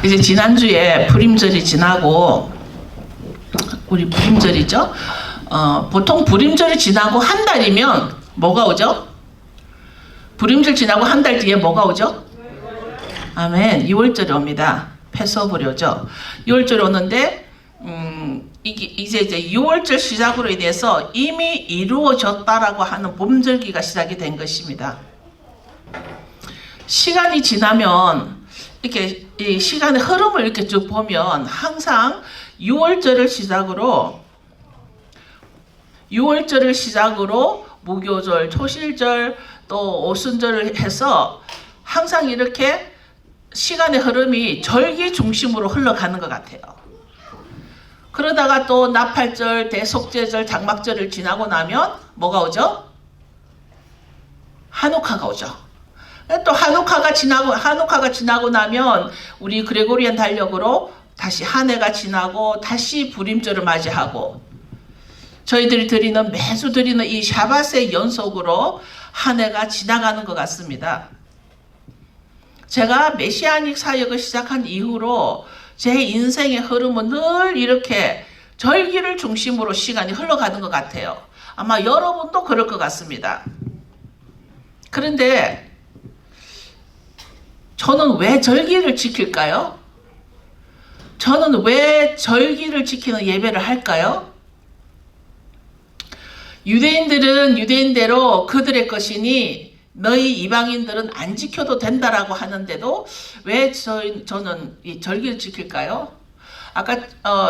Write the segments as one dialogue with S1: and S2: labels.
S1: 이제 지난주에 불임절이 지나고, 우리 불임절이죠? 보통 불임절이 지나고 한 달이면 뭐가 오죠? 불임절 지나고 한 달 뒤에 뭐가 오죠? 아멘. 6월절이 옵니다. 패스오브리 오죠. 6월절이 오는데 이제 6월절 시작으로 인해서 이미 이루어졌다라고 하는 봄절기가 시작이 된 것입니다. 시간이 지나면 이렇게 이 시간의 흐름을 이렇게 쭉 보면 항상 6월절을 시작으로 무교절, 초실절, 또 오순절을 해서 항상 이렇게 시간의 흐름이 절기 중심으로 흘러가는 것 같아요. 그러다가 또 나팔절, 대속죄절, 장막절을 지나고 나면 뭐가 오죠? 한우카가 오죠. 또 한우카가 지나고 나면 우리 그레고리안 달력으로 다시 한 해가 지나고 다시 불임절을 맞이하고, 저희들이 매주 드리는 이 샤밧의 연속으로 한 해가 지나가는 것 같습니다. 제가 메시아닉 사역을 시작한 이후로 제 인생의 흐름은 늘 이렇게 절기를 중심으로 시간이 흘러가는 것 같아요. 아마 여러분도 그럴 것 같습니다. 그런데 저는 왜 절기를 지킬까요? 저는 왜 절기를 지키는 예배를 할까요? 유대인들은 유대인대로 그들의 것이니 너희 이방인들은 안 지켜도 된다라고 하는데도 왜 저는 이 절기를 지킬까요? 아까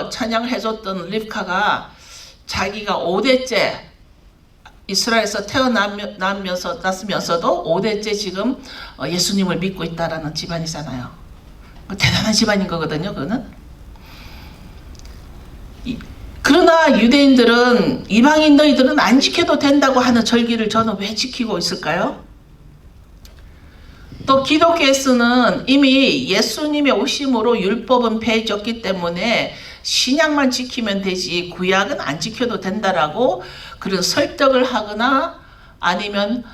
S1: 찬양을 해줬던 립카가 자기가 5대째 이스라엘에서 태어났으면서도 5대째 지금 예수님을 믿고 있다라는 집안이잖아요. 대단한 집안인 거거든요, 그거는. 그러나 유대인들은, 이방인 너희들은 안 지켜도 된다고 하는 절기를 저는 왜 지키고 있을까요? 또 기독교에서는 이미 예수님의 오심으로 율법은 폐해졌기 때문에 신약만 지키면 되지 구약은 안 지켜도 된다라고 그런 설득을 하거나 아니면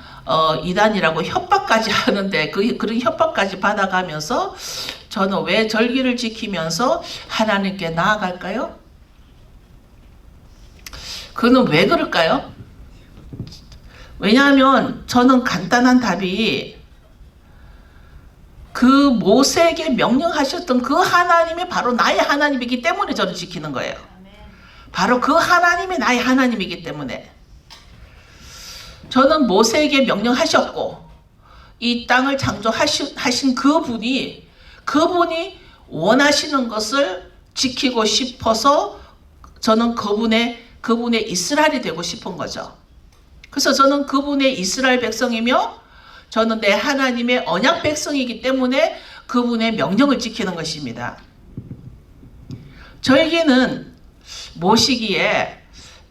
S1: 이단이라고 협박까지 하는데 그런 협박까지 받아가면서 저는 왜 절기를 지키면서 하나님께 나아갈까요? 그는 왜 그럴까요? 왜냐하면 저는 간단한 답이, 그 모세에게 명령하셨던 그 하나님이 바로 나의 하나님이기 때문에 저는 지키는 거예요. 바로 그 하나님이 나의 하나님이기 때문에. 저는 모세에게 명령하셨고 이 땅을 창조하신 그분이 원하시는 것을 지키고 싶어서 저는 그분의 이스라엘이 되고 싶은 거죠. 그래서 저는 그분의 이스라엘 백성이며 저는 내 하나님의 언약 백성이기 때문에 그분의 명령을 지키는 것입니다. 절기는 모시기에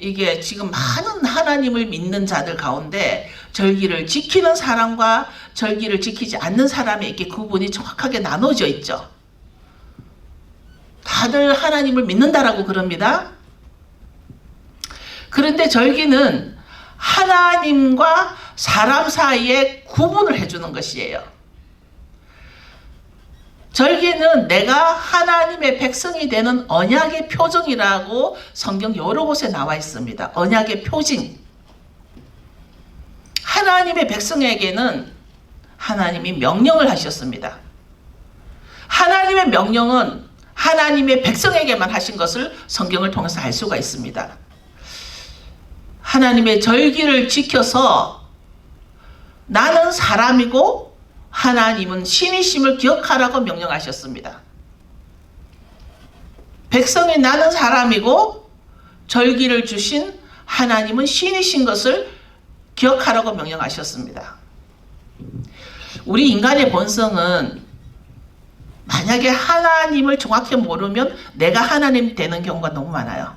S1: 이게 지금 많은 하나님을 믿는 자들 가운데 절기를 지키는 사람과 절기를 지키지 않는 사람에게 구분이 정확하게 나눠져 있죠. 다들 하나님을 믿는다라고 그럽니다. 그런데 절기는 하나님과 사람 사이에 구분을 해주는 것이에요. 절기는 내가 하나님의 백성이 되는 언약의 표징이라고 성경 여러 곳에 나와 있습니다. 언약의 표징. 하나님의 백성에게는 하나님이 명령을 하셨습니다. 하나님의 명령은 하나님의 백성에게만 하신 것을 성경을 통해서 알 수가 있습니다. 하나님의 절기를 지켜서 나는 사람이고 하나님은 신이심을 기억하라고 명령하셨습니다. 백성이 나는 사람이고 절기를 주신 하나님은 신이신 것을 기억하라고 명령하셨습니다. 우리 인간의 본성은 만약에 하나님을 정확히 모르면 내가 하나님 되는 경우가 너무 많아요.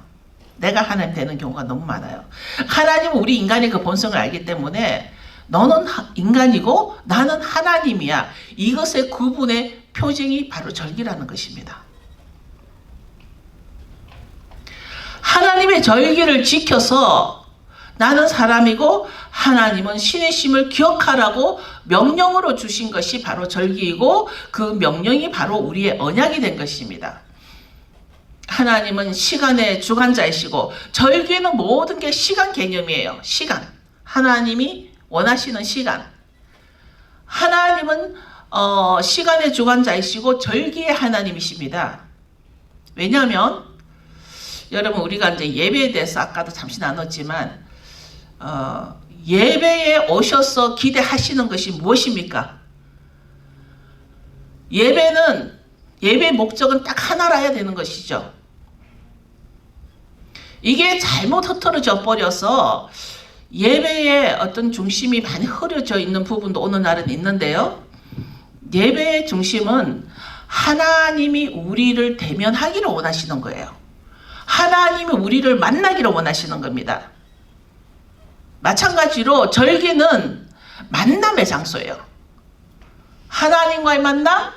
S1: 하나님은 우리 인간의 그 본성을 알기 때문에 너는 인간이고 나는 하나님이야. 이것의 구분의 표징이 바로 절기라는 것입니다. 하나님의 절기를 지켜서 나는 사람이고 하나님은 신의심을 기억하라고 명령으로 주신 것이 바로 절기이고 그 명령이 바로 우리의 언약이 된 것입니다. 하나님은 시간의 주관자이시고 절기는 모든 게 시간 개념이에요. 시간. 하나님이 원하시는 시간. 하나님은 시간의 주관자이시고 절기의 하나님이십니다. 왜냐하면 여러분 우리가 이제 예배에 대해서 아까도 잠시 나눴지만 예배에 오셔서 기대하시는 것이 무엇입니까? 예배의 목적은 딱 하나라야 되는 것이죠. 이게 잘못 흐트러져 버려서 예배의 어떤 중심이 많이 흐려져 있는 부분도 오늘날은 있는데요. 예배의 중심은 하나님이 우리를 대면하기를 원하시는 거예요. 하나님이 우리를 만나기를 원하시는 겁니다. 마찬가지로 절기는 만남의 장소예요. 하나님과의 만남,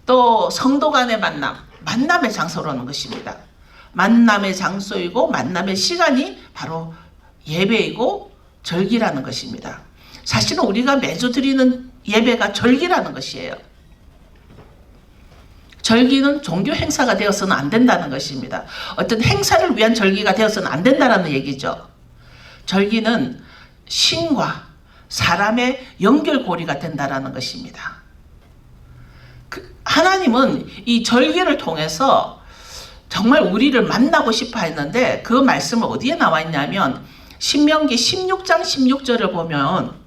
S1: 또 성도 간의 만남, 만남의 장소라는 것입니다. 만남의 장소이고 만남의 시간이 바로 예배이고 절기라는 것입니다. 사실은 우리가 매주 드리는 예배가 절기라는 것이에요. 절기는 종교 행사가 되어서는 안 된다는 것입니다. 어떤 행사를 위한 절기가 되어서는 안 된다는 얘기죠. 절기는 신과 사람의 연결고리가 된다는 것입니다. 하나님은 이 절기를 통해서 정말 우리를 만나고 싶어 했는데 그 말씀은 어디에 나와 있냐면 신명기 16장 16절을 보면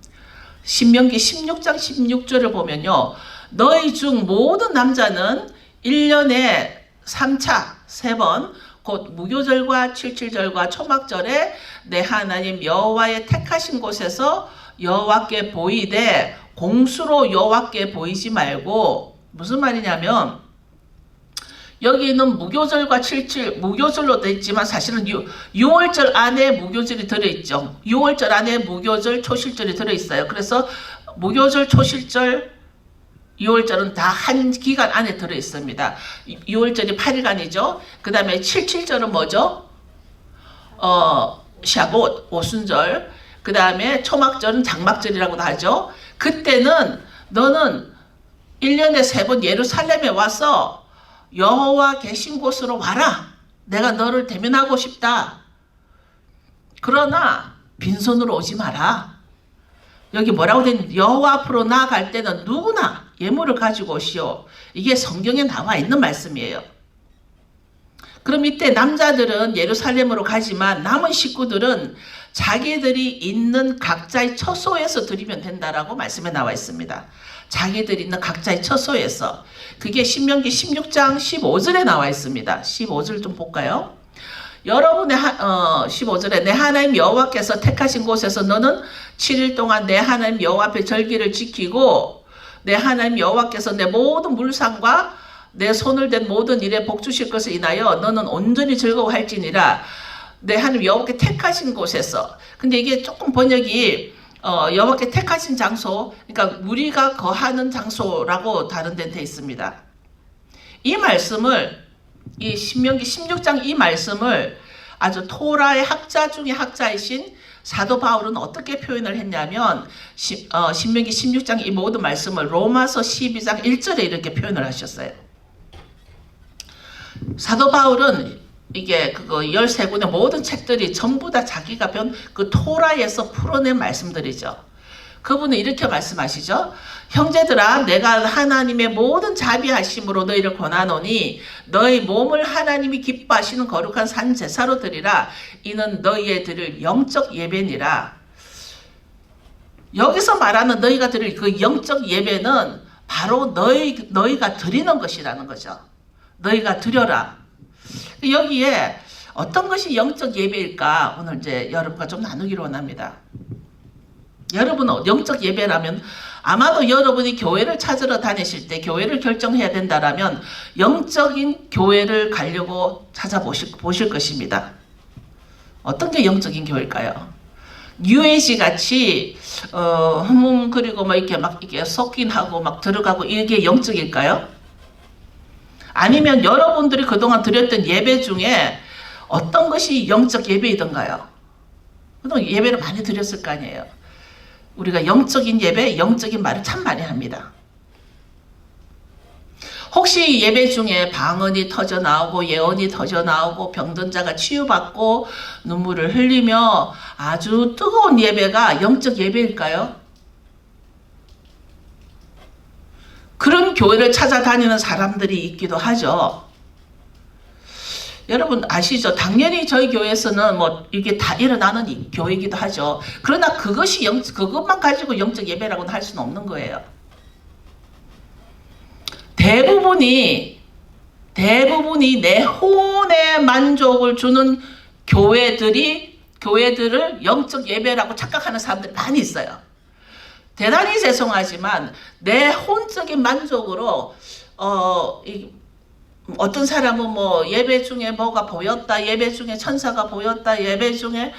S1: 신명기 16장 16절을 보면요. 너희 중 모든 남자는 1년에 3차 3번 곧 무교절과 칠칠절과 초막절에 내 하나님 여호와의 택하신 곳에서 여호와께 보이되 공수로 여호와께 보이지 말고 무슨 말이냐면 여기 있는 무교절과 칠칠 무교절로 되어 있지만 사실은 6월절 안에 무교절이 들어있죠. 6월절 안에 무교절 초실절이 들어있어요. 그래서 무교절 초실절 6월절은 다 한 기간 안에 들어있습니다. 6월절이 8일간이죠. 그 다음에 7.7절은 뭐죠? 샤봇, 오순절. 그 다음에 초막절은 장막절이라고도 하죠. 그때는 너는 1년에 3번 예루살렘에 와서 여호와 계신 곳으로 와라. 내가 너를 대면하고 싶다. 그러나 빈손으로 오지 마라. 여기 뭐라고 된 여호와 앞으로 나아갈 때는 누구나 예물을 가지고 오시오. 이게 성경에 나와 있는 말씀이에요. 그럼 이때 남자들은 예루살렘으로 가지만 남은 식구들은 자기들이 있는 각자의 처소에서 드리면 된다라고 말씀에 나와 있습니다. 자기들이 있는 각자의 처소에서. 그게 신명기 16장 15절에 나와 있습니다. 15절 좀 볼까요? 여러분의 15절에 내 하나님 여호와께서 택하신 곳에서 너는 7일 동안 내 하나님 여호와 앞에 절기를 지키고 내 하나님 여호와께서 내 모든 물상과 내 손을 댄 모든 일에 복 주실 것을 인하여 너는 온전히 즐거워할지니라. 내 하나님 여호와께 택하신 곳에서. 근데 이게 조금 번역이 여호와께 택하신 장소, 그러니까 우리가 거하는 장소라고 다른 데는 돼 있습니다. 이 말씀을 이 신명기 16장 이 말씀을 아주 토라의 학자 중에 학자이신 사도 바울은 어떻게 표현을 했냐면 신명기 16장 이 모든 말씀을 로마서 12장 1절에 이렇게 표현을 하셨어요. 사도 바울은 이게 그거 13권의 모든 책들이 전부 다 자기가 배운 그 토라에서 풀어낸 말씀들이죠. 그분은 이렇게 말씀하시죠. 형제들아 내가 하나님의 모든 자비하심으로 너희를 권하노니 너희 몸을 하나님이 기뻐하시는 거룩한 산 제사로 드리라. 이는 너희의 드릴 영적 예배니라. 여기서 말하는 너희가 드릴 그 영적 예배는 바로 너희가 드리는 것이라는 거죠. 너희가 드려라. 여기에 어떤 것이 영적 예배일까 오늘 이제 여러분과 좀 나누기로 원합니다. 여러분은 영적 예배라면 아마도 여러분이 교회를 찾으러 다니실 때 교회를 결정해야 된다라면 영적인 교회를 가려고 찾아보실 것입니다. 어떤 게 영적인 교회일까요? 뉴에이지 같이 그리고 막 이렇게 섞인 하고 막 들어가고 이게 영적일까요? 아니면 여러분들이 그동안 드렸던 예배 중에 어떤 것이 영적 예배이던가요? 그동안 예배를 많이 드렸을 거 아니에요. 우리가 영적인 예배, 영적인 말을 참 많이 합니다. 혹시 예배 중에 방언이 터져 나오고 예언이 터져 나오고 병든 자가 치유받고 눈물을 흘리며 아주 뜨거운 예배가 영적 예배일까요? 그런 교회를 찾아다니는 사람들이 있기도 하죠. 여러분 아시죠? 당연히 저희 교회에서는 뭐 이게 다 일어나는 교회이기도 하죠. 그러나 그것만 가지고 영적 예배라고는 할 수는 없는 거예요. 대부분이 내 혼에 만족을 주는 교회들을 영적 예배라고 착각하는 사람들이 많이 있어요. 대단히 죄송하지만 내 혼적인 만족으로 어떤 사람은 뭐 예배 중에 뭐가 보였다, 예배 중에 천사가 보였다, 예배 중에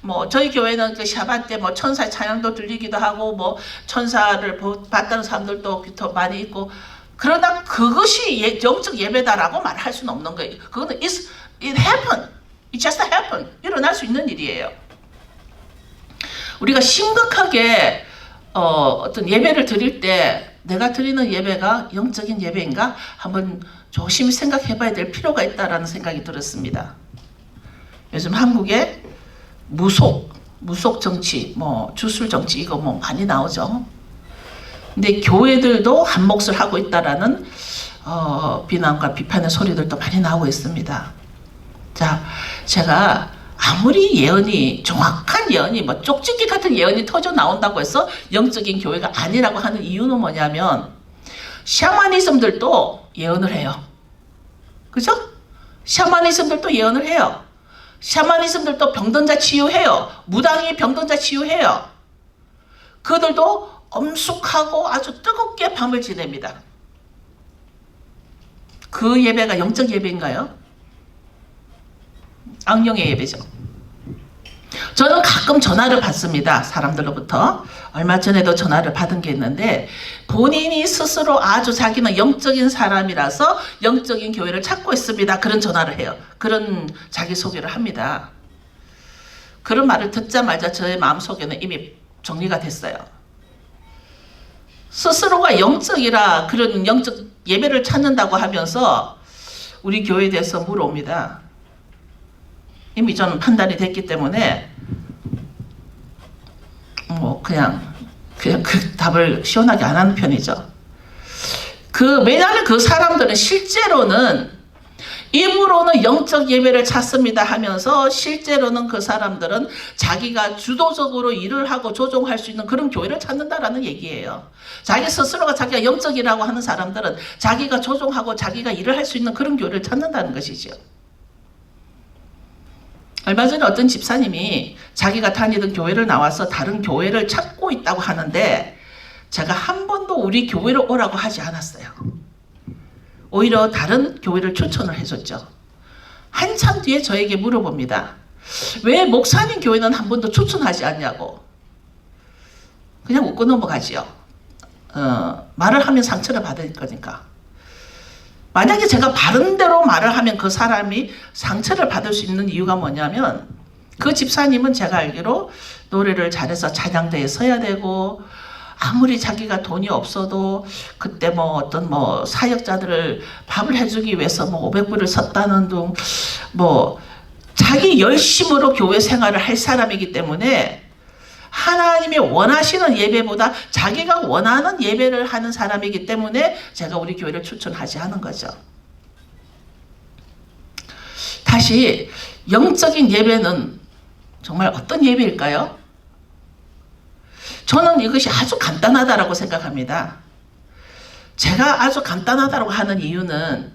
S1: 뭐 저희 교회는 그 샤bat 때 뭐 천사의 찬양도 들리기도 하고 뭐 천사를 봤다는 사람들도 더 많이 있고, 그러나 그것이 영적 예배다라고 말할 수는 없는 거예요. 그거는 it happened, it just happened, 일어날 수 있는 일이에요. 우리가 심각하게 어떤 예배를 드릴 때 내가 드리는 예배가 영적인 예배인가 한번 조심히 생각해 봐야 될 필요가 있다라는 생각이 들었습니다. 요즘 한국에 무속 정치, 뭐 주술 정치 이거 뭐 많이 나오죠. 근데 교회들도 한 몫을 하고 있다라는 비난과 비판의 소리들도 많이 나오고 있습니다. 자, 제가 아무리 예언이 정확한 예언이 뭐 쪽집기 같은 예언이 터져 나온다고 해서 영적인 교회가 아니라고 하는 이유는 뭐냐면 샤머니즘들도 예언을 해요. 그죠? 샤머니즘들도 예언을 해요. 샤머니즘들도 병든 자 치유해요. 무당이 병든 자 치유해요. 그들도 엄숙하고 아주 뜨겁게 밤을 지냅니다. 그 예배가 영적 예배인가요? 악령의 예배죠. 저는 가끔 전화를 받습니다. 사람들로부터. 얼마 전에도 전화를 받은 게 있는데 본인이 스스로 아주 자기는 영적인 사람이라서 영적인 교회를 찾고 있습니다. 그런 전화를 해요. 그런 자기소개를 합니다. 그런 말을 듣자마자 저의 마음속에는 이미 정리가 됐어요. 스스로가 영적이라 그런 영적 예배를 찾는다고 하면서 우리 교회에 대해서 물어옵니다. 이미 저는 판단이 됐기 때문에 뭐 그냥 그 답을 시원하게 안 하는 편이죠. 왜냐하면 그 사람들은 실제로는 입으로는 영적 예배를 찾습니다 하면서 실제로는 그 사람들은 자기가 주도적으로 일을 하고 조종할 수 있는 그런 교회를 찾는다라는 얘기예요. 자기 스스로가 자기가 영적이라고 하는 사람들은 자기가 조종하고 자기가 일을 할 수 있는 그런 교회를 찾는다는 것이죠. 얼마 전에 어떤 집사님이 자기가 다니던 교회를 나와서 다른 교회를 찾고 있다고 하는데 제가 한 번도 우리 교회로 오라고 하지 않았어요. 오히려 다른 교회를 추천을 해줬죠. 한참 뒤에 저에게 물어봅니다. 왜 목사님 교회는 한 번도 추천하지 않냐고. 그냥 웃고 넘어가지요. 말을 하면 상처를 받을 거니까. 만약에 제가 바른 대로 말을 하면 그 사람이 상처를 받을 수 있는 이유가 뭐냐면 그 집사님은 제가 알기로 노래를 잘해서 찬양대에 서야 되고 아무리 자기가 돈이 없어도 그때 뭐 어떤 뭐 사역자들을 밥을 해주기 위해서 뭐 500불을 썼다는 둥 뭐 자기 열심으로 교회 생활을 할 사람이기 때문에 하나님이 원하시는 예배보다 자기가 원하는 예배를 하는 사람이기 때문에 제가 우리 교회를 추천하지 않은 거죠. 다시 영적인 예배는 정말 어떤 예배일까요? 저는 이것이 아주 간단하다고 생각합니다. 제가 아주 간단하다고 하는 이유는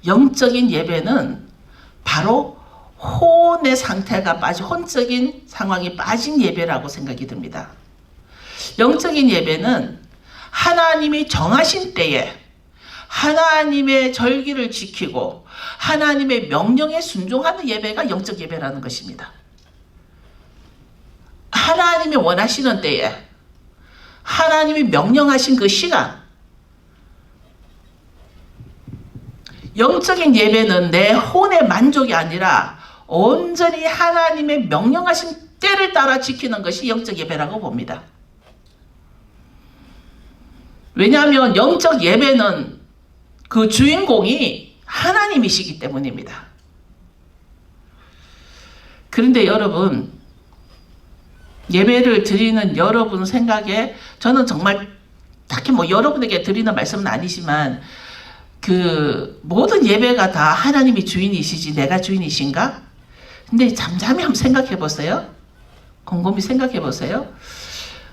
S1: 영적인 예배는 바로 혼의 상태가 빠진 혼적인 상황이 빠진 예배라고 생각이 듭니다. 영적인 예배는 하나님이 정하신 때에 하나님의 절기를 지키고 하나님의 명령에 순종하는 예배가 영적 예배라는 것입니다. 하나님이 원하시는 때에 하나님이 명령하신 그 시간, 영적인 예배는 내 혼의 만족이 아니라 온전히 하나님의 명령하신 때를 따라 지키는 것이 영적 예배라고 봅니다. 왜냐하면 영적 예배는 그 주인공이 하나님이시기 때문입니다. 그런데 여러분, 예배를 드리는 여러분 생각에 저는 정말 딱히 뭐 여러분에게 드리는 말씀은 아니지만 그 모든 예배가 다 하나님이 주인이시지 내가 주인이신가? 근데 잠잠히 한번 생각해 보세요. 곰곰이 생각해 보세요.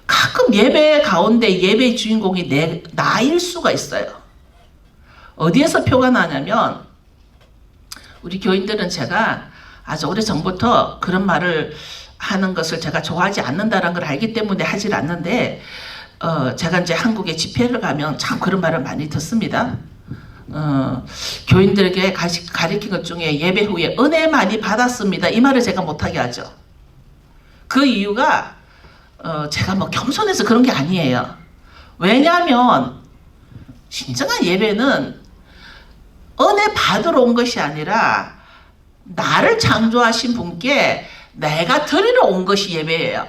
S1: 가끔 예배 가운데 예배의 주인공이 나일 수가 있어요. 어디에서 표가 나냐면 우리 교인들은 제가 아주 오래전부터 그런 말을 하는 것을 제가 좋아하지 않는다는 걸 알기 때문에 하질 않는데 제가 이제 한국에 집회를 가면 참 그런 말을 많이 듣습니다. 교인들에게 가르친 것 중에 예배 후에 은혜 많이 받았습니다. 이 말을 제가 못하게 하죠. 그 이유가 제가 뭐 겸손해서 그런 게 아니에요. 왜냐하면 진정한 예배는 은혜 받으러 온 것이 아니라 나를 창조하신 분께 내가 드리러 온 것이 예배예요.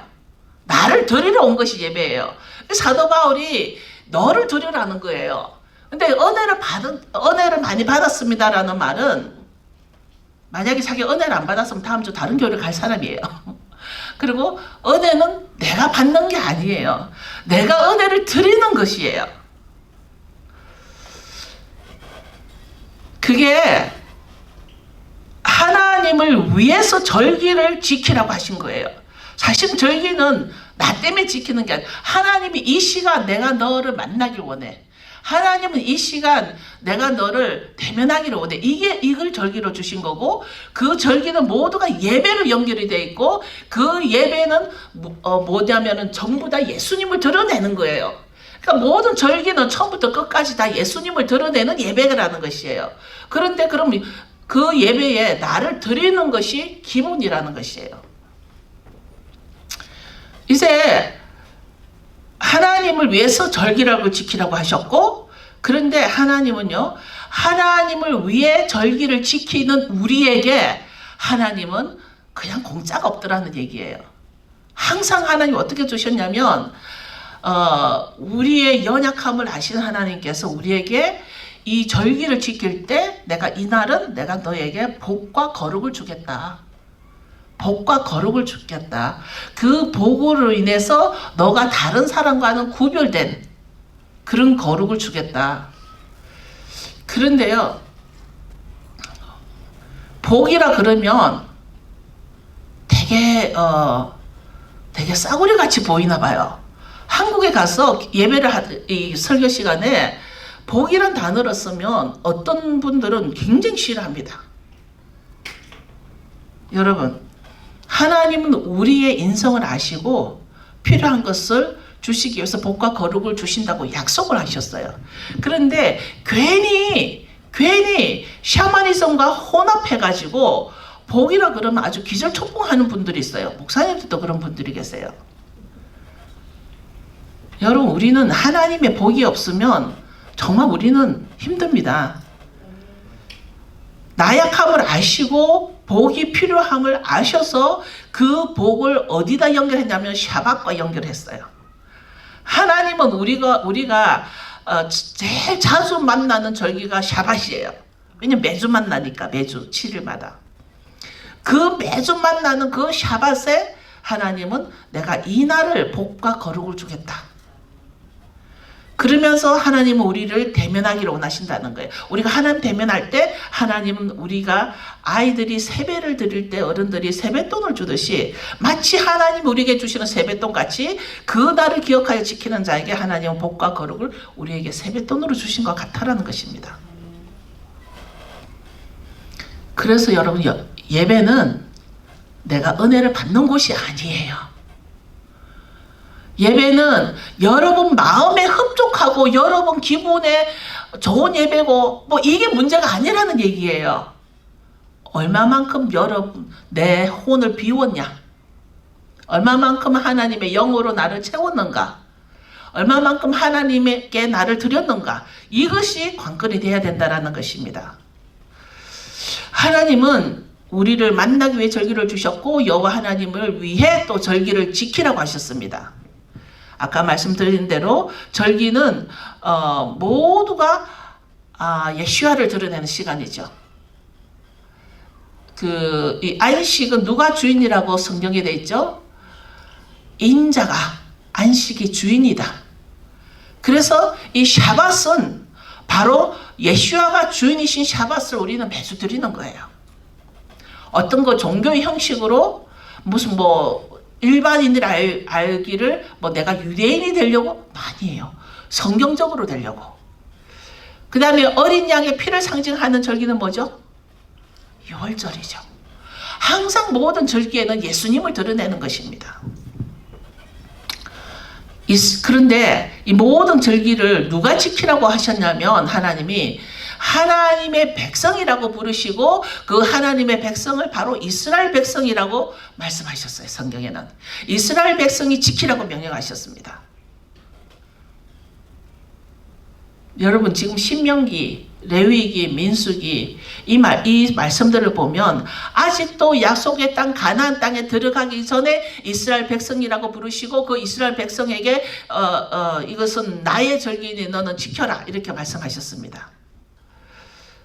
S1: 나를 드리러 온 것이 예배예요. 사도 바울이 너를 드리라는 거예요. 근데 은혜를 많이 받았습니다라는 말은 만약에 자기 은혜를 안 받았으면 다음 주 다른 교회를 갈 사람이에요. 그리고 은혜는 내가 받는 게 아니에요. 내가 은혜를 드리는 것이에요. 그게 하나님을 위해서 절기를 지키라고 하신 거예요. 사실 절기는 나 때문에 지키는 게 아니라 하나님이 이 시간 내가 너를 만나길 원해. 하나님은 이 시간 내가 너를 대면하기를 원해. 이걸 절기로 주신 거고 그 절기는 모두가 예배로 연결이 돼 있고 그 예배는 뭐냐면은 전부 다 예수님을 드러내는 거예요. 그러니까 모든 절기는 처음부터 끝까지 다 예수님을 드러내는 예배라는 것이에요. 그런데 그럼 그 예배에 나를 드리는 것이 기본이라는 것이에요. 이제 하나님을 위해서 절기를 지키라고 하셨고 그런데 하나님은요. 하나님을 위해 절기를 지키는 우리에게 하나님은 그냥 공짜가 없더라는 얘기예요. 항상 하나님 어떻게 주셨냐면 우리의 연약함을 아시는 하나님께서 우리에게 이 절기를 지킬 때 내가 이날은 내가 너에게 복과 거룩을 주겠다. 복과 거룩을 주겠다. 그 복으로 인해서 너가 다른 사람과는 구별된 그런 거룩을 주겠다. 그런데요. 복이라 그러면 되게 싸구려 같이 보이나 봐요. 한국에 가서 이 설교 시간에 복이란 단어를 쓰면 어떤 분들은 굉장히 싫어합니다. 여러분, 하나님은 우리의 인성을 아시고 필요한 것을 주시기 위해서 복과 거룩을 주신다고 약속을 하셨어요. 그런데 괜히 샤머니즘과 혼합해가지고 복이라 그러면 아주 기절초풍하는 분들이 있어요. 목사님들도 그런 분들이 계세요. 여러분, 우리는 하나님의 복이 없으면 정말 우리는 힘듭니다. 나약함을 아시고 복이 필요함을 아셔서 그 복을 어디다 연결했냐면 샤밧과 연결했어요. 하나님은 우리가 제일 자주 만나는 절기가 샤밧이에요. 왜냐면 매주 만나니까 매주 7일마다. 그 매주 만나는 그 샤밧에 하나님은 내가 이날을 복과 거룩을 주겠다. 그러면서 하나님은 우리를 대면하기를 원하신다는 거예요. 우리가 하나님 대면할 때 하나님은 우리가 아이들이 세배를 드릴 때 어른들이 세뱃돈을 주듯이 마치 하나님이 우리에게 주시는 세뱃돈 같이 그 날을 기억하여 지키는 자에게 하나님은 복과 거룩을 우리에게 세뱃돈으로 주신 것 같다라는 것입니다. 그래서 여러분 예배는 내가 은혜를 받는 곳이 아니에요. 예배는 여러분 마음에 흡족하고 여러분 기분에 좋은 예배고 뭐 이게 문제가 아니라는 얘기예요. 얼마만큼 여러분 내 혼을 비웠냐? 얼마만큼 하나님의 영으로 나를 채웠는가? 얼마만큼 하나님께 나를 드렸는가? 이것이 관건이 되어야 된다는 것입니다. 하나님은 우리를 만나기 위해 절기를 주셨고 여호와 하나님을 위해 또 절기를 지키라고 하셨습니다. 아까 말씀드린 대로 절기는 모두가 예수야를 드러내는 시간이죠. 이 안식은 누가 주인이라고 성경에 되어 있죠? 인자가 안식이 주인이다. 그래서 이 샤밧은 바로 예수야가 주인이신 샤밧을 우리는 매주 드리는 거예요. 어떤 거 종교의 형식으로 무슨 일반인들이 알기를 내가 유대인이 되려고 아니에요. 성경적으로 되려고. 그 다음에 어린 양의 피를 상징하는 절기는 뭐죠? 유월절이죠. 항상 모든 절기에는 예수님을 드러내는 것입니다. 그런데 이 모든 절기를 누가 지키라고 하셨냐면 하나님이 하나님의 백성이라고 부르시고 그 하나님의 백성을 바로 이스라엘 백성이라고 말씀하셨어요. 성경에는 이스라엘 백성이 지키라고 명령하셨습니다. 여러분 지금 신명기, 레위기, 민수기 이 말씀들을 보면 아직도 약속의 땅 가나안 땅에 들어가기 전에 이스라엘 백성이라고 부르시고 그 이스라엘 백성에게 이것은 나의 절기니 너는 지켜라 이렇게 말씀하셨습니다.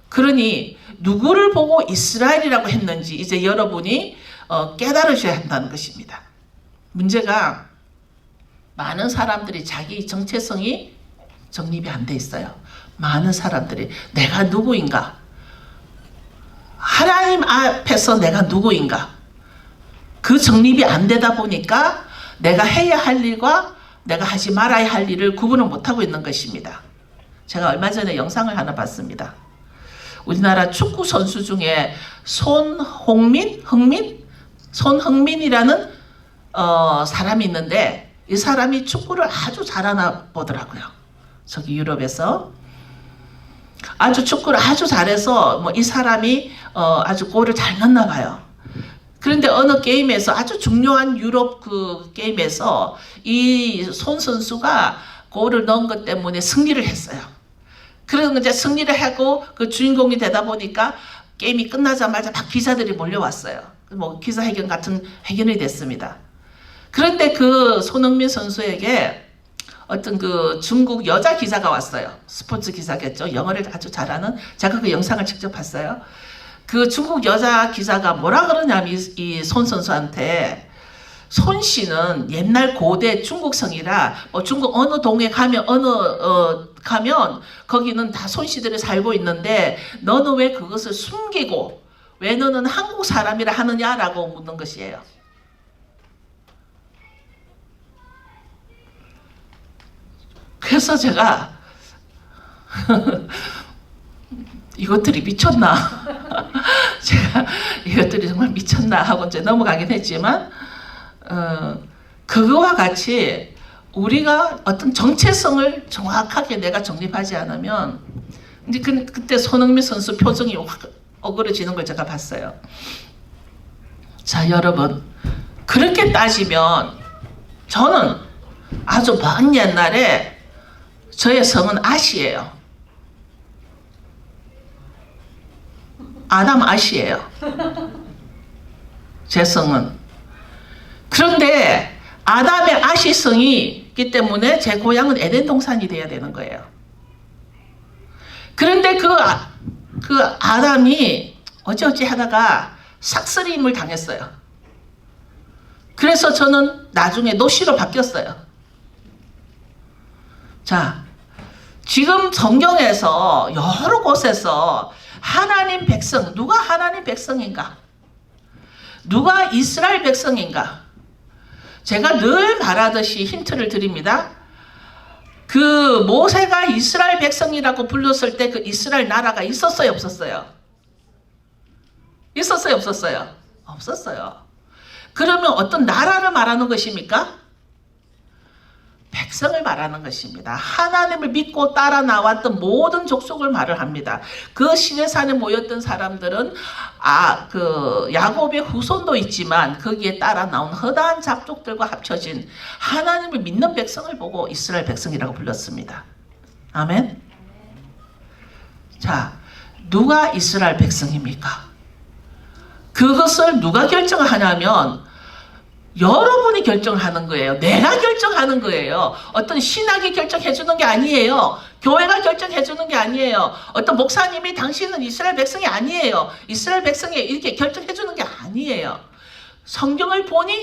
S1: 그러니 누구를 보고 이스라엘이라고 했는지 이제 여러분이 깨달으셔야 한다는 것입니다. 문제가 많은 사람들이 자기 정체성이 정립이 안 돼 있어요. 많은 사람들이 내가 누구인가? 하나님 앞에서 내가 누구인가? 그 정립이 안 되다 보니까 내가 해야 할 일과 내가 하지 말아야 할 일을 구분을 못하고 있는 것입니다. 제가 얼마 전에 영상을 하나 봤습니다. 우리나라 축구 선수 중에 손흥민이라는 사람이 있는데 이 사람이 축구를 아주 잘하나 보더라고요. 저기 유럽에서 아주 축구를 아주 잘해서 이 사람이 아주 골을 잘 넣나 봐요. 그런데 어느 게임에서 아주 중요한 유럽 그 게임에서 이 손 선수가 골을 넣은 것 때문에 승리를 했어요. 그래서 이제 승리를 하고 그 주인공이 되다 보니까 게임이 끝나자마자 막 기자들이 몰려왔어요. 기자회견 같은 회견이 됐습니다. 그런데 그 손흥민 선수에게 어떤 그 중국 여자 기자가 왔어요. 스포츠 기자겠죠. 영어를 아주 잘하는. 제가 그 영상을 직접 봤어요. 그 중국 여자 기자가 뭐라 그러냐면 이 손 선수한테 손 씨는 옛날 고대 중국성이라 중국 어느 동에 가면 가면 거기는 다 손 씨들이 살고 있는데 너는 왜 그것을 숨기고 왜 너는 한국 사람이라 하느냐라고 묻는 것이에요. 그래서 제가 이것들이 미쳤나? 제가 이것들이 정말 미쳤나 하고 이제 넘어가긴 했지만 그거와 같이 우리가 어떤 정체성을 정확하게 내가 정립하지 않으면 이제 그때 손흥민 선수 표정이 확 어그러지는 걸 제가 봤어요. 자, 여러분 그렇게 따지면 저는 아주 먼 옛날에 저의 성은 아시예요. 아담 아시예요. 제 성은. 그런데 아담의 아시성이 있기 때문에 제 고향은 에덴 동산이 돼야 되는 거예요. 그런데 그 아담이 어찌어찌 하다가 삭스림을 당했어요. 그래서 저는 나중에 노시로 바뀌었어요. 자, 지금 성경에서 여러 곳에서 하나님 백성, 누가 하나님 백성인가? 누가 이스라엘 백성인가? 제가 늘 말하듯이 힌트를 드립니다. 그 모세가 이스라엘 백성이라고 불렀을 때 그 이스라엘 나라가 있었어요, 없었어요? 있었어요, 없었어요? 없었어요. 그러면 어떤 나라를 말하는 것입니까? 백성을 말하는 것입니다. 하나님을 믿고 따라 나왔던 모든 족속을 말을 합니다. 그 시내산에 모였던 사람들은 그 야곱의 후손도 있지만 거기에 따라 나온 허다한 잡족들과 합쳐진 하나님을 믿는 백성을 보고 이스라엘 백성이라고 불렀습니다. 아멘. 자, 누가 이스라엘 백성입니까? 그 그것을 누가 결정하냐면 여러분이 결정하는 거예요. 내가 결정하는 거예요. 어떤 신학이 결정해 주는 게 아니에요. 교회가 결정해 주는 게 아니에요. 어떤 목사님이 당신은 이스라엘 백성이 아니에요. 이스라엘 백성이 이렇게 결정해 주는 게 아니에요. 성경을 보니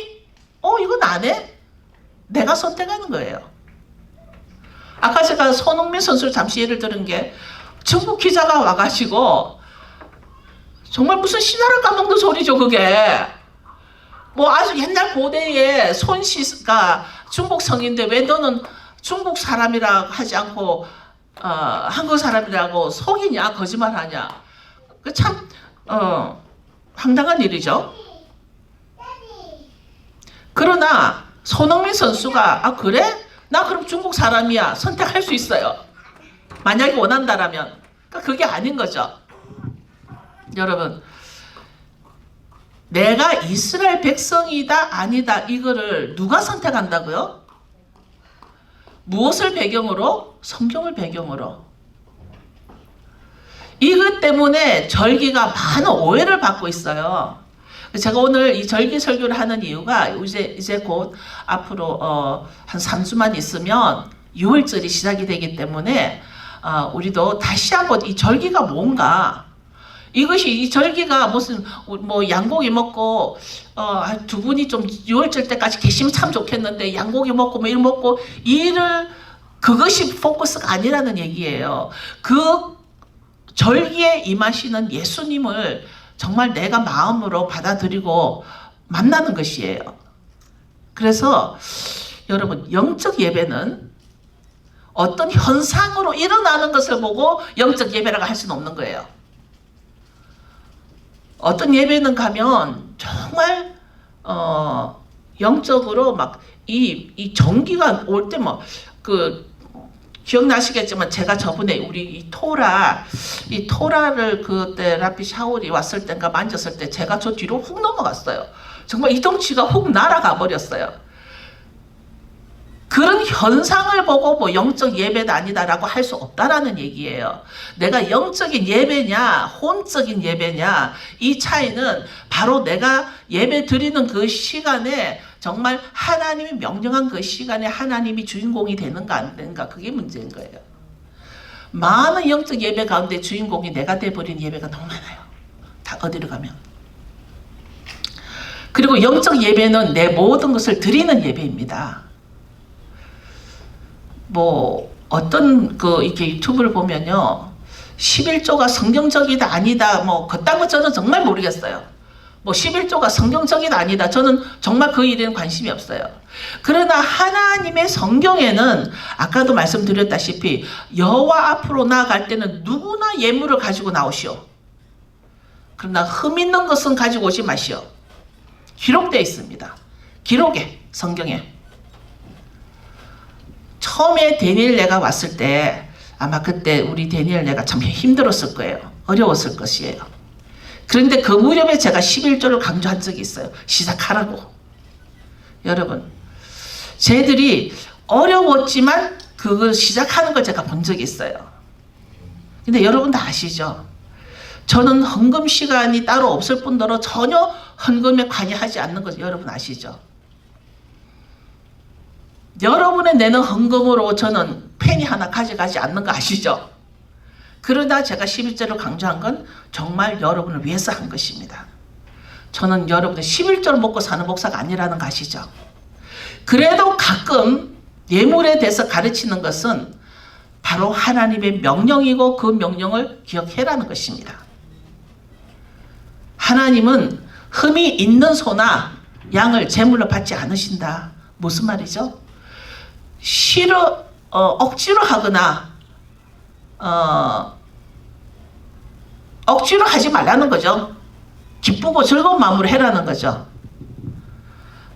S1: 이건 안 해? 내가 선택하는 거예요. 아까 제가 손흥민 선수를 잠시 예를 들은 게 중국 기자가 와가지고 정말 무슨 신화를 까먹는 소리죠 그게. 뭐 아주 옛날 고대에 손씨가 중국 성인데 왜 너는 중국 사람이라고 하지 않고 한국 사람이라고 속이냐 거짓말하냐. 그 참 황당한 일이죠. 그러나 손흥민 선수가 그래? 나 그럼 중국 사람이야 선택할 수 있어요. 만약에 원한다라면. 그러니까 그게 아닌 거죠. 여러분, 내가 이스라엘 백성이다 아니다 이거를 누가 선택한다고요? 무엇을 배경으로? 성경을 배경으로. 이것 때문에 절기가 많은 오해를 받고 있어요. 제가 오늘 이 절기 설교를 하는 이유가 이제 곧 앞으로 한 3주만 있으면 6월절이 시작이 되기 때문에 우리도 다시 한번 이 절기가 뭔가, 이것이 이 절기가 무슨 뭐 양고기 먹고 두 분이 좀 6월절 때까지 계시면 참 좋겠는데 양고기 먹고 뭐 이런 먹고 그것이 포커스가 아니라는 얘기예요. 그 절기에 임하시는 예수님을 정말 내가 마음으로 받아들이고 만나는 것이에요. 그래서 여러분, 영적 예배는 어떤 현상으로 일어나는 것을 보고 영적 예배라고 할 수는 없는 거예요. 어떤 예배는 가면 정말 영적으로 막 이 전기가 올 때 뭐 기억나시겠지만 제가 저번에 우리 이 토라를 그때 라피 샤울이 왔을 때인가 만졌을 때 제가 저 뒤로 훅 넘어갔어요. 정말 이 덩치가 훅 날아가 버렸어요. 그런 현상을 보고 뭐 영적 예배는 아니다라고 할 수 없다라는 얘기예요. 내가 영적인 예배냐 혼적인 예배냐, 이 차이는 바로 내가 예배 드리는 그 시간에 정말 하나님이 명령한 그 시간에 하나님이 주인공이 되는가 안 되는가, 그게 문제인 거예요. 많은 영적 예배 가운데 주인공이 내가 돼버린 예배가 너무 많아요. 다 어디로 가면. 그리고 영적 예배는 내 모든 것을 드리는 예배입니다. 뭐 어떤 이렇게 유튜브를 보면요, 11조가 성경적이다 아니다 뭐 그딴 거 저는 정말 모르겠어요. 뭐 11조가 성경적이다 아니다, 저는 정말 그 일에는 관심이 없어요. 그러나 하나님의 성경에는 아까도 말씀드렸다시피 여호와 앞으로 나아갈 때는 누구나 예물을 가지고 나오시오. 그러나 흠 있는 것은 가지고 오지 마시오. 기록되어 있습니다. 기록에, 성경에. 처음에 데니엘네가 왔을 때 아마 그때 우리 데니엘네가 참 힘들었을 거예요. 어려웠을 것이에요. 그런데 그 무렵에 제가 11조를 강조한 적이 있어요. 시작하라고. 여러분, 쟤들이 어려웠지만 그걸 시작하는 걸 제가 본 적이 있어요. 근데 여러분 다 아시죠? 저는 헌금 시간이 따로 없을 뿐더러 전혀 헌금에 관여하지 않는 거 여러분 아시죠? 여러분의 내는 헌금으로 저는 펜이 하나 가져가지 않는 거 아시죠? 그러다 제가 11조를 강조한 건 정말 여러분을 위해서 한 것입니다. 저는 여러분의 11조를 먹고 사는 목사가 아니라는 거 아시죠? 그래도 가끔 예물에 대해서 가르치는 것은 바로 하나님의 명령이고 그 명령을 기억해라는 것입니다. 하나님은 흠이 있는 소나 양을 제물로 받지 않으신다. 무슨 말이죠? 억지로 하거나 억지로 하지 말라는 거죠. 기쁘고 즐거운 마음으로 해라는 거죠.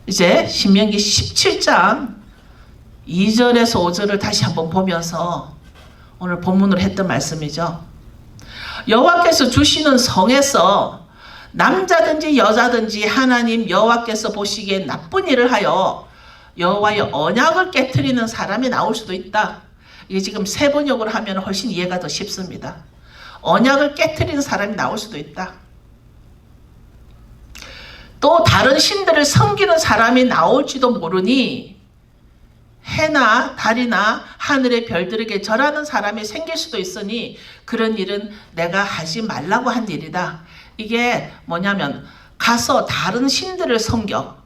S1: 이제 신명기 17장 2절에서 5절을 다시 한번 보면서 오늘 본문으로 했던 말씀이죠. 여호와께서 주시는 성에서 남자든지 여자든지 하나님 여호와께서 보시기에 나쁜 일을 하여 여호와의 언약을 깨트리는 사람이 나올 수도 있다. 이게 지금 세번역으로 하면 훨씬 이해가 더 쉽습니다. 언약을 깨트리는 사람이 나올 수도 있다. 또 다른 신들을 섬기는 사람이 나올지도 모르니 해나 달이나 하늘의 별들에게 절하는 사람이 생길 수도 있으니 그런 일은 내가 하지 말라고 한 일이다. 이게 뭐냐면 가서 다른 신들을 섬겨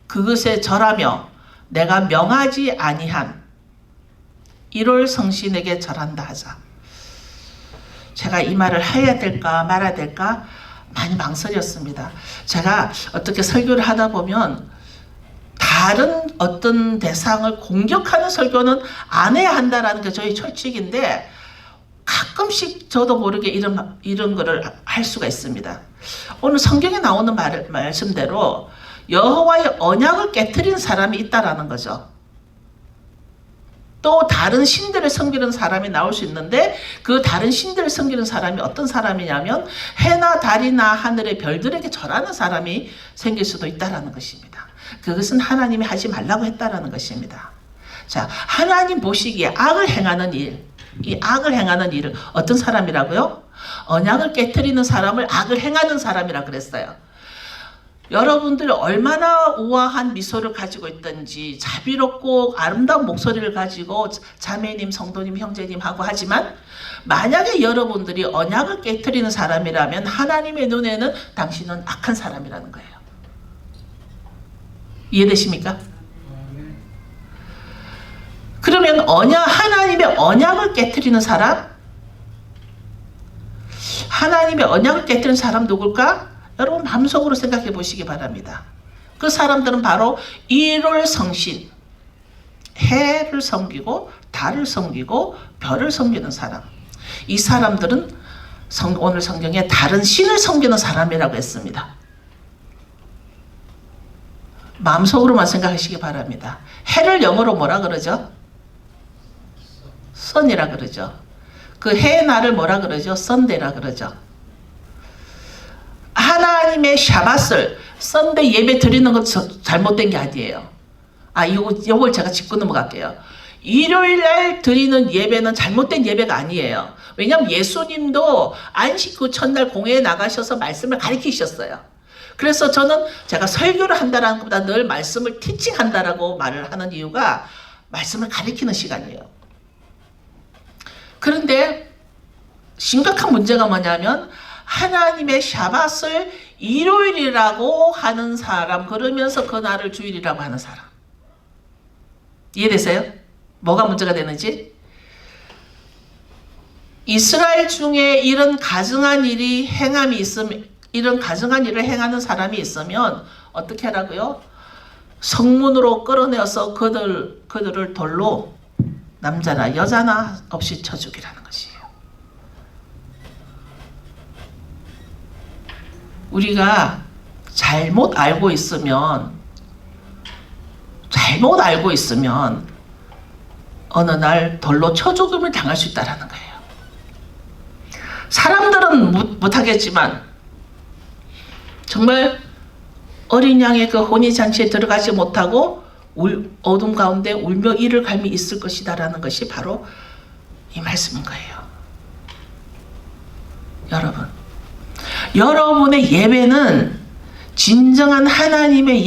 S1: 그것에 절하며 내가 명하지 아니한 1월 성신에게 절한다 하자. 제가 이 말을 해야 될까 말아야 될까 많이 망설였습니다. 제가 어떻게 설교를 하다 보면 다른 어떤 대상을 공격하는 설교는 안 해야 한다라는 게 저희 철칙인데 가끔씩 저도 모르게 이런 거를 할 수가 있습니다. 오늘 성경에 나오는 말씀대로 여호와의 언약을 깨트리는 사람이 있다라는 거죠. 또 다른 신들을 섬기는 사람이 나올 수 있는데 그 다른 신들을 섬기는 사람이 어떤 사람이냐면 해나 달이나 하늘의 별들에게 절하는 사람이 생길 수도 있다라는 것입니다. 그것은 하나님이 하지 말라고 했다라는 것입니다. 자, 하나님 보시기에 악을 행하는 일, 이 악을 행하는 일은 어떤 사람이라고요? 언약을 깨트리는 사람을 악을 행하는 사람이라 그랬어요. 여러분들 얼마나 우아한 미소를 가지고 있든지 자비롭고 아름다운 목소리를 가지고 자매님, 성도님, 형제님 하고 하지만 만약에 여러분들이 언약을 깨트리는 사람이라면 하나님의 눈에는 당신은 악한 사람이라는 거예요. 이해되십니까? 그러면 하나님의 언약을 깨트리는 사람? 하나님의 언약을 깨트리는 사람 누굴까? 여러분 마음속으로 생각해 보시기 바랍니다. 그 사람들은 바로 1월 성신, 해를 섬기고 달을 섬기고 별을 섬기는 사람. 이 사람들은 오늘 성경에 다른 신을 섬기는 사람이라고 했습니다. 마음속으로만 생각하시기 바랍니다. 해를 영어로 뭐라 그러죠? 선이라 그러죠. 그 해의 날을 뭐라 그러죠? 선데이라 그러죠. 하나님의 샤밧을 썬데이 예배 드리는 것 잘못된 게 아니에요. 이걸 제가 짚고 넘어갈게요. 일요일날 드리는 예배는 잘못된 예배가 아니에요. 왜냐하면 예수님도 안식 후 첫날 공회에 나가셔서 말씀을 가르치셨어요. 그래서 저는 제가 설교를 한다라는 것보다 늘 말씀을 티칭한다라고 말을 하는 이유가 말씀을 가르치는 시간이에요. 그런데 심각한 문제가 뭐냐면 하나님의 샤밧을 일요일이라고 하는 사람, 그러면서 그 날을 주일이라고 하는 사람. 이해되세요? 뭐가 문제가 되는지? 이스라엘 중에 이런 가증한 일이 행함이 있으면, 이런 가증한 일을 행하는 사람이 있으면 어떻게 하라고요? 성문으로 끌어내어서 그들을 돌로 남자나 여자나 없이 쳐 죽이라는 것이에요. 우리가 잘못 알고 있으면 어느 날 돌로 쳐 죽음을 당할 수 있다는 거예요. 사람들은 못하겠지만 정말 어린 양의 그 혼인잔치에 들어가지 못하고 어둠 가운데 울며 이를 갈미 있을 것이다라는 것이 바로 이 말씀인 거예요. 여러분의 예배는 진정한 하나님의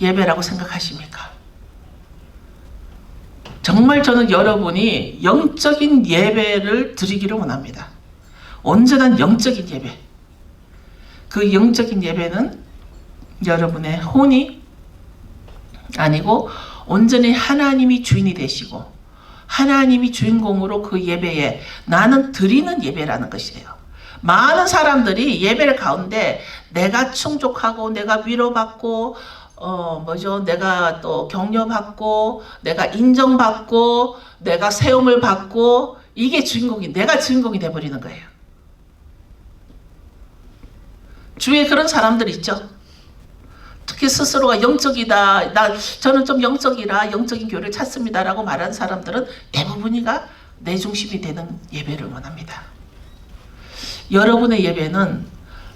S1: 예배라고 생각하십니까? 정말 저는 여러분이 영적인 예배를 드리기를 원합니다. 온전한 영적인 예배. 그 영적인 예배는 여러분의 혼이 아니고 온전히 하나님이 주인이 되시고 하나님이 주인공으로 그 예배에 나는 드리는 예배라는 것이에요. 많은 사람들이 예배를 가운데 내가 충족하고 내가 위로받고 내가 또 격려받고 내가 인정받고 내가 세움을 받고 이게 내가 주인공이 돼버리는 거예요. 주위에 그런 사람들 있죠. 특히 스스로가 영적이다, 저는 좀 영적이라 영적인 교회를 찾습니다라고 말하는 사람들은 대부분이가 내 중심이 되는 예배를 원합니다. 여러분의 예배는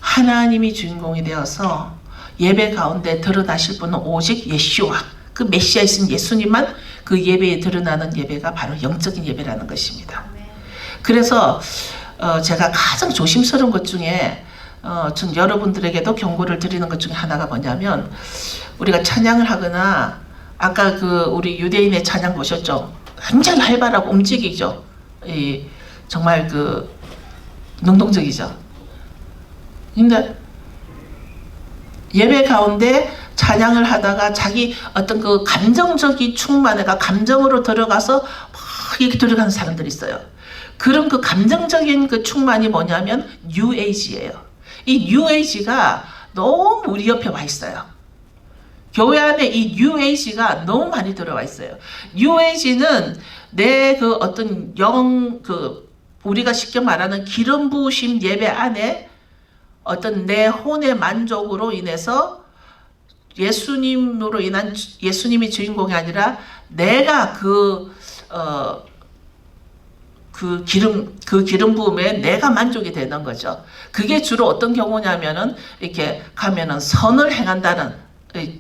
S1: 하나님이 주인공이 되어서 예배 가운데 드러나실 분은 오직 예수와 그 메시아이신 예수님만 그 예배에 드러나는 예배가 바로 영적인 예배라는 것입니다. 그래서 제가 가장 조심스러운 것 중에 전 여러분들에게도 경고를 드리는 것 중에 하나가 뭐냐면, 우리가 찬양을 하거나 아까 그 우리 유대인의 찬양 보셨죠? 굉장히 활발하고 움직이죠. 정말 그 능동적이죠. 근데 예배 가운데 찬양을 하다가 자기 어떤 그 감정적인 충만해가 감정으로 들어가서 막 이렇게 들어가는 사람들이 있어요. 그런 그 감정적인 그 충만이 뭐냐면 뉴에이지예요. 이 뉴에이지가 너무 우리 옆에 와 있어요. 교회 안에 이 뉴에이지가 너무 많이 들어와 있어요. 뉴에이지는 내 그 어떤 우리가 쉽게 말하는 기름 부으심 예배 안에 어떤 내 혼의 만족으로 인해서 예수님이 주인공이 아니라 내가 그 기름 부음에 내가 만족이 되는 거죠. 그게 주로 어떤 경우냐면은 이렇게 가면은 선을 행한다는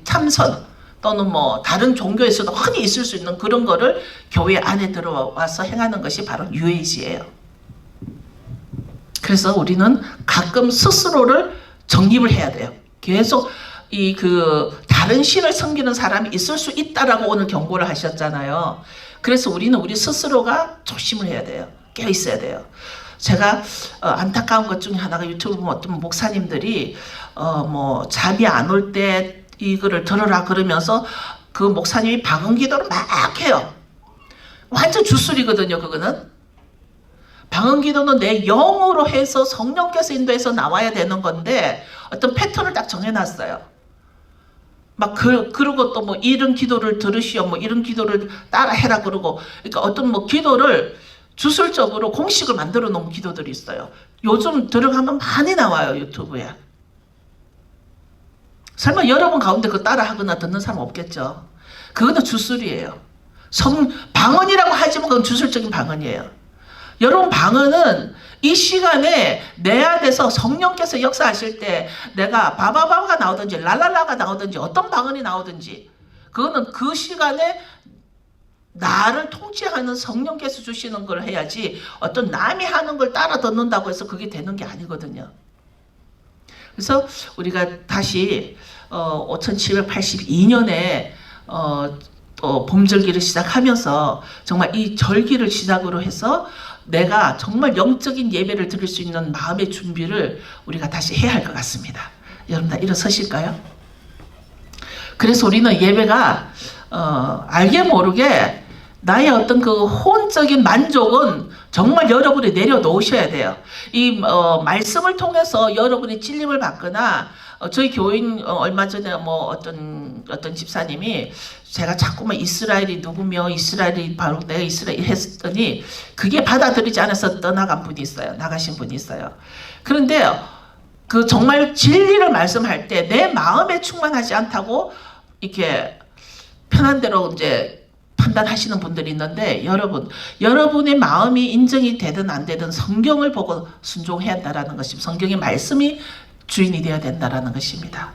S1: 참선 또는 뭐 다른 종교에서도 흔히 있을 수 있는 그런 거를 교회 안에 들어와서 행하는 것이 바로 뉴에이지예요. 그래서 우리는 가끔 스스로를 정립을 해야 돼요. 계속 다른 신을 섬기는 사람이 있을 수 있다라고 오늘 경고를 하셨잖아요. 그래서 우리는 우리 스스로가 조심을 해야 돼요. 깨어 있어야 돼요. 제가 안타까운 것 중에 하나가 유튜브 보면 어떤 목사님들이 뭐 잠이 안 올 때 이거를 들으라 그러면서 그 목사님이 방언기도를 막 해요. 완전 주술이거든요. 그거는 방언기도는 내 영으로 해서 성령께서 인도해서 나와야 되는 건데 어떤 패턴을 딱 정해놨어요. 막 그러고 또 뭐 이런 기도를 들으시오, 뭐 이런 기도를 따라 해라 그러고, 그러니까 어떤 뭐 기도를 주술적으로 공식을 만들어 놓은 기도들이 있어요. 요즘 들어가면 많이 나와요, 유튜브에. 설마 여러분 가운데 그거 따라 하거나 듣는 사람 없겠죠? 그거는 주술이에요. 방언이라고 하지만 그건 주술적인 방언이에요. 여러분 방언은 이 시간에 내 안에서 성령께서 역사하실 때 내가 바바바가 나오든지 랄랄라가 나오든지 어떤 방언이 나오든지 그거는 그 시간에 나를 통치하는 성령께서 주시는 걸 해야지 어떤 남이 하는 걸 따라 듣는다고 해서 그게 되는 게 아니거든요. 그래서 우리가 다시 5782년에 봄절기를 시작하면서 정말 이 절기를 시작으로 해서 내가 정말 영적인 예배를 드릴 수 있는 마음의 준비를 우리가 다시 해야 할 것 같습니다. 여러분 다 일어서실까요? 그래서 우리는 예배가 알게 모르게 나의 어떤 그 혼적인 만족은 정말 여러분이 내려놓으셔야 돼요. 이 말씀을 통해서 여러분이 찔림을 받거나 저희 교인 얼마 전에 뭐 어떤 집사님이 제가 자꾸만 이스라엘이 누구며 이스라엘이 바로 내가 이스라엘 했더니 그게 받아들이지 않아서 떠나간 분이 있어요. 나가신 분이 있어요. 그런데 그 정말 진리를 말씀할 때 내 마음에 충만하지 않다고 이렇게 편한 대로 이제 판단하시는 분들이 있는데 여러분의 마음이 인정이 되든 안 되든 성경을 보고 순종해야 한다는 것입니다. 성경의 말씀이 주인이 되어야 된다는 것입니다.